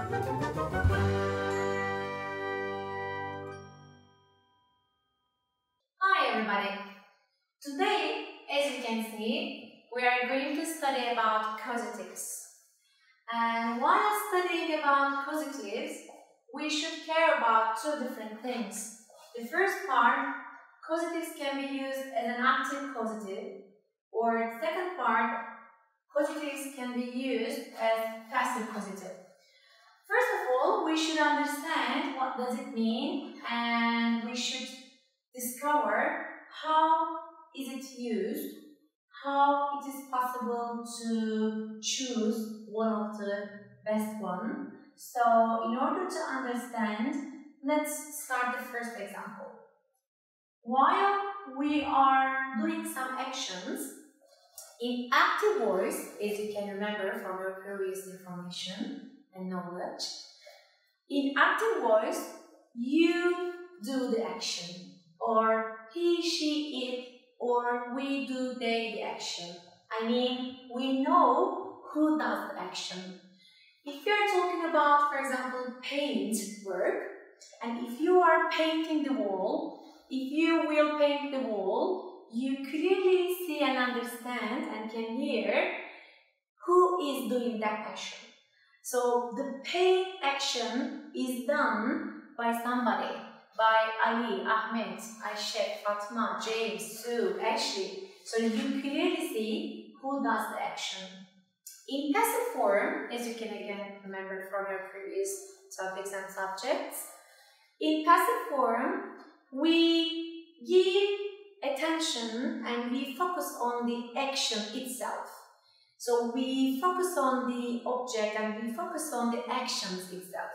Hi everybody! Today, as you can see, we are going to study about causatives. And while studying about causatives, we should care about two different things. The first part, causatives can be used as an active causative, or the second part, causatives can be used as passive causative. First of all, we should understand what does it mean, and we should discover how is it used, how it is possible to choose one of the best one. So in order to understand, let's start the first example. While we are doing some actions, in active voice, as you can remember from your previous information and knowledge, in active voice, you do the action, or he, she, it, or we do, they, the action. I mean, we know who does the action. If you are talking about, for example, paint work, and if you are painting the wall, if you will paint the wall, you clearly see and understand and can hear who is doing that action. So the paint action is done by somebody, by Ali, Ahmed, Ayşe, Fatma, James, Sue, Ashley. So you clearly see who does the action. In passive form, as you can again remember from your previous topics and subjects, in passive form, we give attention and we focus on the action itself. So we focus on the object and we focus on the actions itself.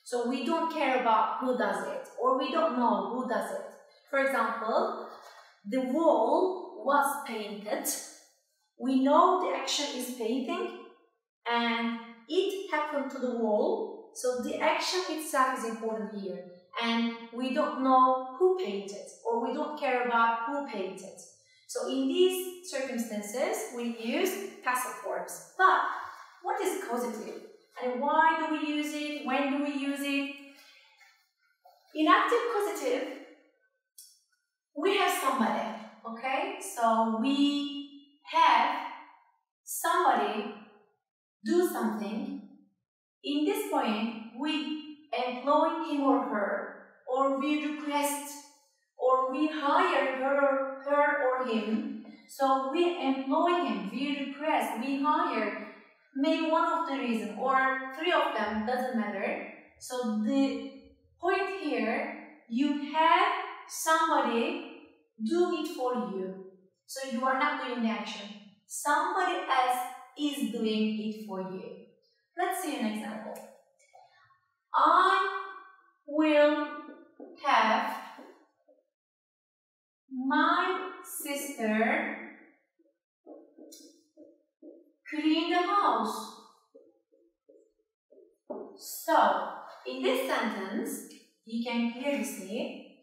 So we don't care about who does it, or we don't know who does it. For example, the wall was painted. We know the action is painting and it happened to the wall. So the action itself is important here. And we don't know who painted, or we don't care about who painted. So in these circumstances, we use passive forms. But what is causative? And why do we use it? When do we use it? In active causative, we have somebody, okay? So we have somebody do something. In this point, we employ him or her, or we request, or we hire her or him. So we employ him, we request, we hire. Maybe one of the reasons, or three of them, doesn't matter. So the point here, you have somebody do it for you. So you are not doing the action. Somebody else is doing it for you. Let's see an example. I will have my sister clean the house. So, in this sentence, you can clearly see,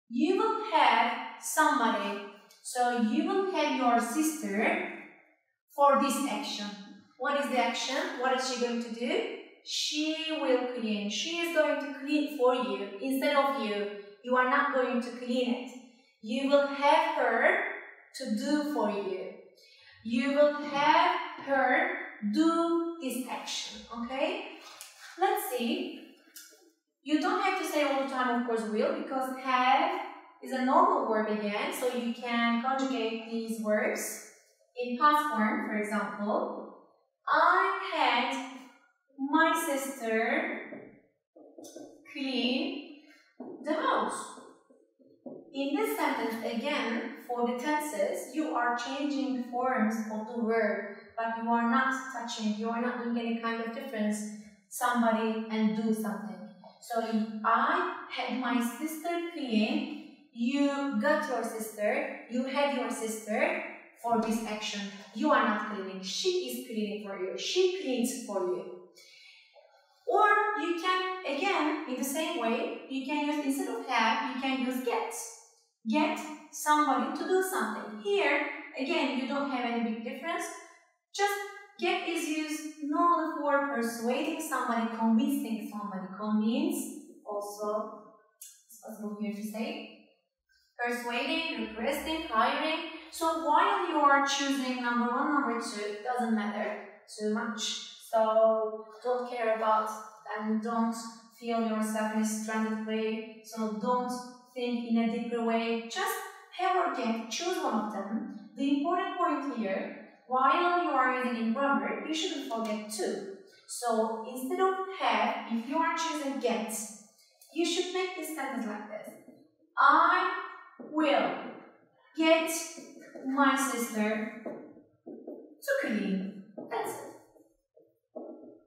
you will have somebody, so you will have your sister for this action. What is the action? What is she going to do? She will clean. She is going to clean for you instead of you. You are not going to clean it. You will have her to do for you. You will have her do this action, okay? Let's see. You don't have to say all the time, of course, will, because have is a normal verb again, so you can conjugate these verbs in past form. For example, I had my sister clean the house. In this sentence, again, for the tenses, you are changing forms of the verb, but you are not touching, you are not doing any kind of difference, somebody and do something. So if I had my sister clean, you got your sister, you had your sister for this action. You are not cleaning, she is cleaning for you, she cleans for you. Or you can, again, in the same way, you can use, instead of have, you can use get. Get somebody to do something. Here, again, you don't have any big difference. Just Get is used normally for persuading somebody, convincing somebody. Convince also is possible here to say. Persuading, requesting, hiring. So while you are choosing number 1, number 2, it doesn't matter too much. So don't care about and don't feel yourself in a stranded way. So don't think in a deeper way. Just have or get, choose one of them. The important point here, while you are using in grammar, you shouldn't forget to. So instead of have, if you are choosing get, you should make this sentence like this. I will get my sister to clean. That's it.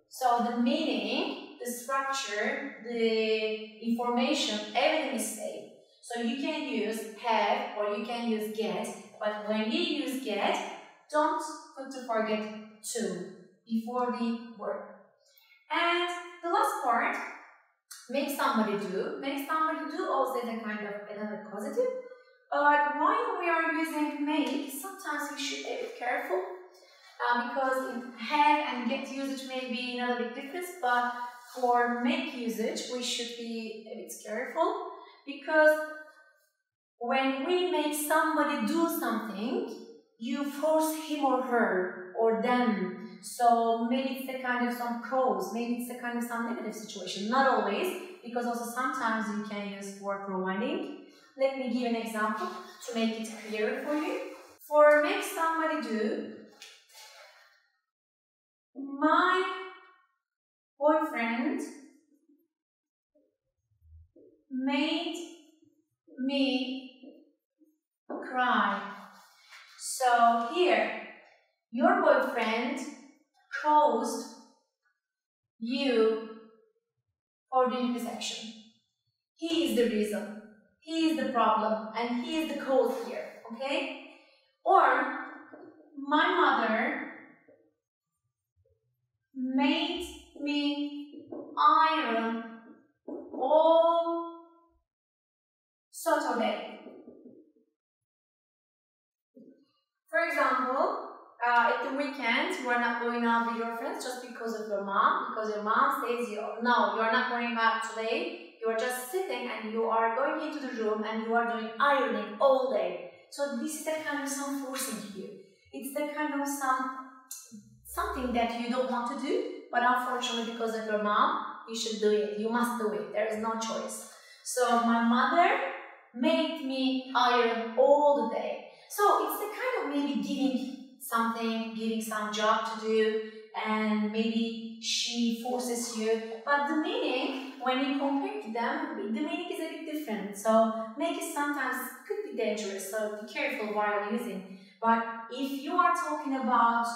So the meaning, the structure, the information, everything is safe. So you can use have or you can use get, but when you use get, don't forget to before the word. And the last part, make somebody do. Make somebody do also is a kind of another causative. But while we are using make, sometimes we should be a bit careful because in have and get usage may be another big difference. But for make usage, we should be a bit careful because when we make somebody do something, you force him or her or them. So maybe it's a kind of some pros, maybe it's a kind of some negative situation. Not always, because also sometimes you can use for providing. Let me give an example to make it clearer for you. For make somebody do, my boyfriend made me cry. So here, your boyfriend caused you for doing this action. He is the reason, he is the problem, and he is the cause here, okay? Or, my mother made me iron all Saturday. For example, at the weekend, you are not going out with your friends just because of your mom, because your mom says, no, you are not going out today, you are just sitting and you are going into the room and you are doing ironing all day. So this is the kind of some forcing you. It's the kind of something that you don't want to do, but unfortunately because of your mom, you should do it, you must do it, there is no choice. So my mother made me iron all the day. So it's the kind of maybe giving something, giving some job to do, and maybe she forces you. But the meaning, when you compare to them, the meaning is a bit different. So make it sometimes could be dangerous, so be careful while using. But if you are talking about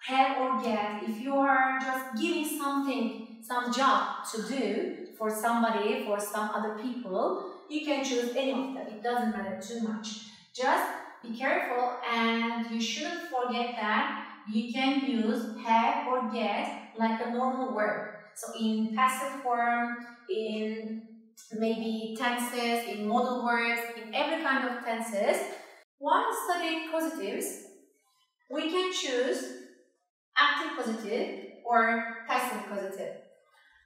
have or get, if you are just giving something, some job to do for somebody, for some other people, you can choose any of them. It doesn't matter too much. Just be careful, and you shouldn't forget that you can use have or get like a normal verb. So in passive form, in maybe tenses, in modal verbs, in every kind of tenses. While studying causatives, we can choose active causative or passive causative.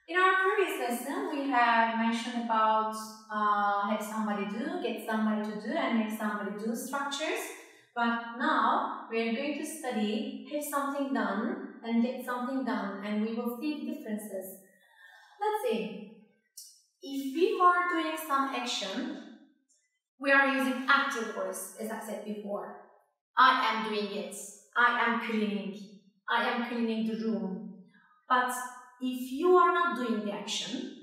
In our previous lesson, we have mentioned about have somebody do, get somebody to do, and make somebody do structures. But now we are going to study have something done and get something done, and we will see the differences. Let's see. If we are doing some action, we are using active voice, as I said before. I am doing it. I am cleaning. I am cleaning the room. But if you are not doing the action,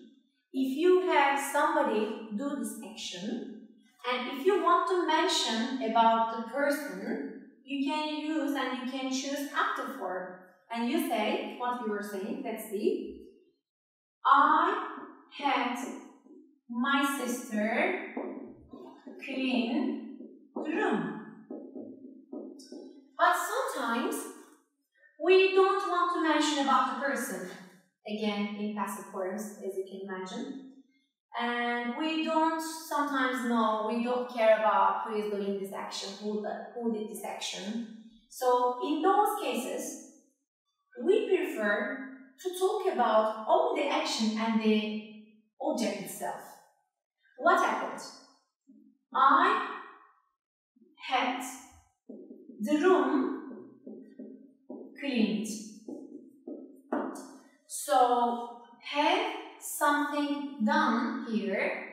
if you have somebody do this action, and if you want to mention about the person, you can use and you can choose active form. And you say what you were saying. Let's see. I had my sister clean the room. But sometimes we don't want to mention about the person. Again, in passive forms, as you can imagine. And we don't sometimes know, we don't care about who is doing this action, who did this action. So in those cases, we prefer to talk about only the action and the object itself. What happened? I had the room cleaned. So, have something done here.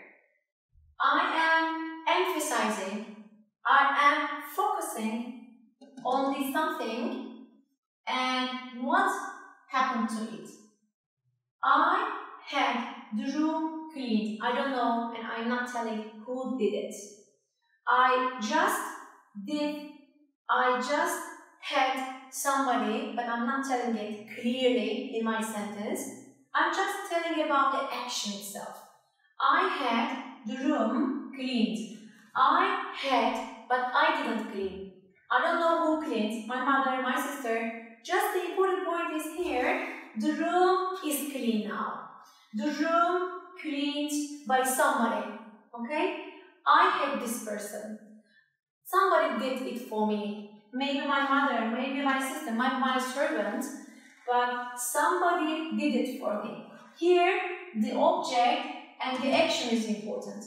I am emphasizing, I am focusing on the something and what happened to it. I had the room cleaned. I don't know, and I'm not telling who did it. I just had somebody, but I'm not telling it clearly in my sentence. I'm just telling about the action itself. I had the room cleaned. I had, but I didn't clean. I don't know who cleaned, my mother, my sister. Just the important point is here, the room is clean now. The room cleaned by somebody, okay? I had this person. Somebody did it for me. Maybe my mother, maybe my sister, my servant, but somebody did it for me. Here, the object and the action is important.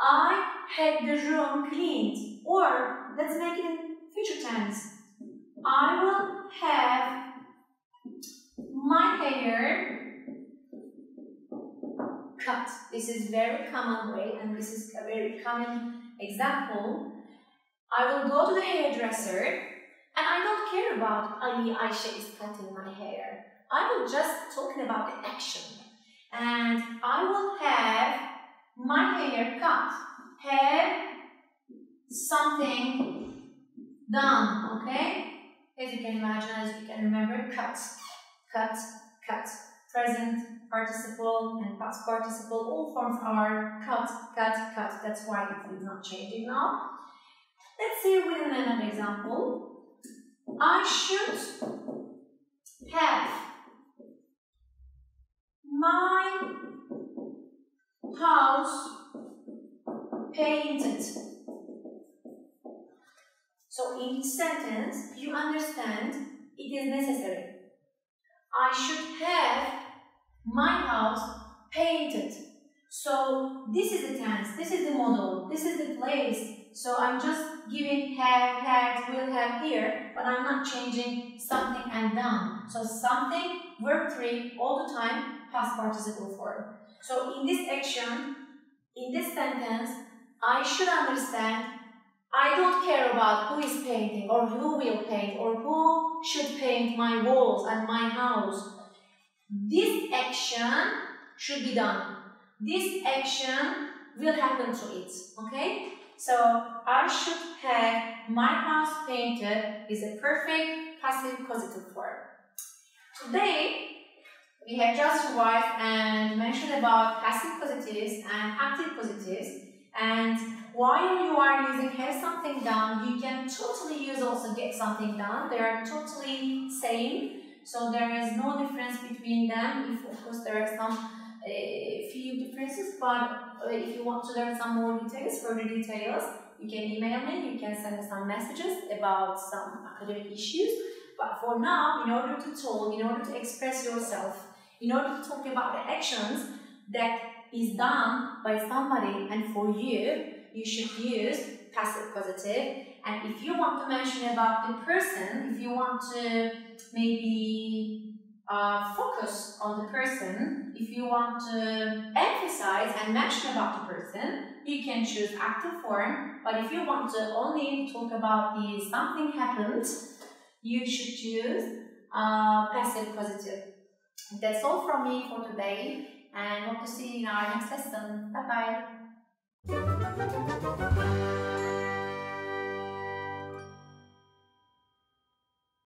I had the room cleaned. Or, let's make it in future tense. I will have my hair cut. This is very common way, and this is a very common example. I will go to the hairdresser, and I don't care about Aisha is cutting my hair. I will just talking about the action. And I will have my hair cut. Have something done, okay? As you can imagine, as you can remember, cut, cut, cut. Present participle and past participle, all forms are cut, cut, cut. That's why it is not changing now. Let's see with another example. I should have my house painted. So in this sentence, you understand it is necessary. I should have my house painted. So this is the tense, this is the model, this is the place. So I'm just giving have, had, will have here, but I'm not changing something and done. So something, verb 3, all the time, past participle form. So in this action, in this sentence, I should understand I don't care about who is painting or who will paint or who should paint my walls and my house. This action should be done. This action will happen to it, okay? So, I should have my house painted is a perfect passive causative form. Today, we have just revised and mentioned about passive causatives and active causatives. And while you are using have something done, you can totally use also get something done. They are totally same. So there is no difference between them. If of course there are some few differences, but if you want to learn some more details, further details, you can email me, you can send some messages about some academic issues. But for now, in order to talk, in order to express yourself, in order to talk about the actions that is done by somebody and for you, you should use passive causative. And if you want to mention about the person, if you want to maybe focus on the person, if you want to emphasize and mention about the person, you can choose active form. But if you want to only talk about the something happened, you should choose passive causative. That's all from me for today, and hope to see you in our next lesson. Bye bye.